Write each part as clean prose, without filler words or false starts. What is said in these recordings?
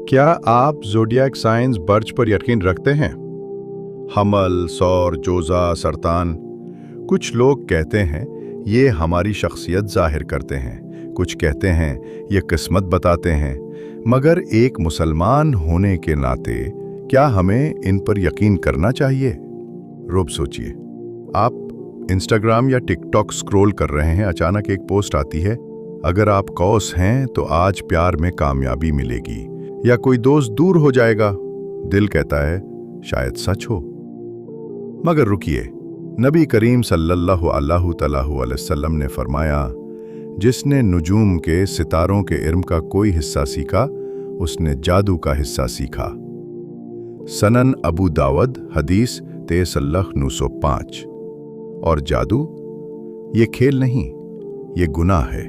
क्या आप zodiac science birch पर यकीन रखते हैं? हमल, सौर, जोज़ा, सरतान। कुछ लोग कहते हैं ये हमारी शख्सियत जाहिर करते हैं, कुछ कहते हैं ये किस्मत बताते हैं। मगर एक मुसलमान होने के नाते क्या हमें इन पर यकीन करना चाहिए? रोब सोचिए, आप इंस्टाग्राम या टिकटॉक स्क्रॉल कर रहे हैं, अचानक एक पोस्ट आती है, अगर आप कौस हैं तो आज प्यार में कामयाबी मिलेगी, या कोई दोस्त दूर हो जाएगा। दिल कहता है शायद सच हो। मगर रुकिए, नबी करीम सल्लल्लाहु अलैहि वसल्लम ने फरमाया, जिसने नुजूम के सितारों के इल्म का कोई हिस्सा सीखा उसने जादू का हिस्सा सीखा। सनन अबू दाऊद हदीस 13,905। और जादू ये खेल नहीं, ये गुनाह है।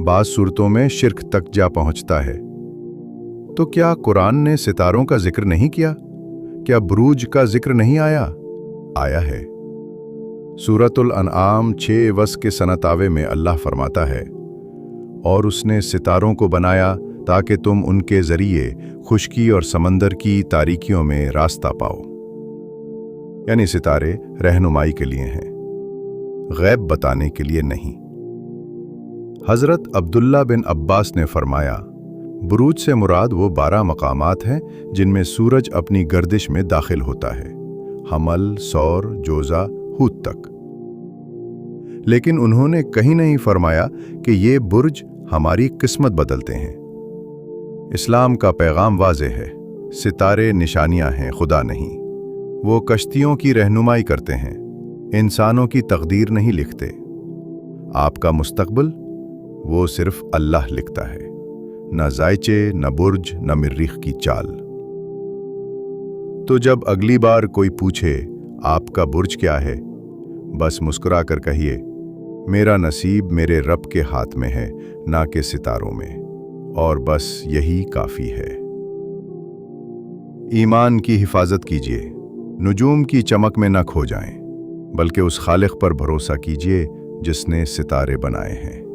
बाज़ सूरतों में शिर्क तक जा पहुंचता है। तो क्या कुरान ने सितारों का जिक्र नहीं किया? क्या बुरूज का जिक्र नहीं आया? आया है। सूरतुल अनआम 6 वस के सनतावे में अल्लाह फरमाता है, और उसने सितारों को बनाया ताकि तुम उनके जरिए खुश्की और समंदर की तारीकियों में रास्ता पाओ। यानी सितारे रहनुमाई के लिए हैं, गैब बताने के लिए नहीं। हजरत अब्दुल्ला बिन अब्बास ने फरमाया, बुरूज से मुराद वो 12 मकामात हैं जिनमें सूरज अपनी गर्दिश में दाखिल होता है, हमल, सौर, जोज़ा, हूत तक। लेकिन उन्होंने कहीं नहीं फरमाया कि ये बुर्ज हमारी किस्मत बदलते हैं। इस्लाम का पैगाम वाज़ेह है, सितारे निशानियां हैं, खुदा नहीं। वो कश्तियों की रहनुमाई करते हैं, इंसानों की तकदीर नहीं लिखते। आपका मुस्तकबिल वो सिर्फ अल्लाह लिखता है, न जायचे, न बुर्ज, न मरीख की चाल। तो जब अगली बार कोई पूछे आपका बुर्ज क्या है, बस मुस्कुरा कर कहिए, मेरा नसीब मेरे रब के हाथ में है, ना कि सितारों में। और बस यही काफ़ी है। ईमान की हिफाजत कीजिए, नुजूम की चमक में न खो जाएं, बल्कि उस खालिक पर भरोसा कीजिए जिसने सितारे बनाए हैं।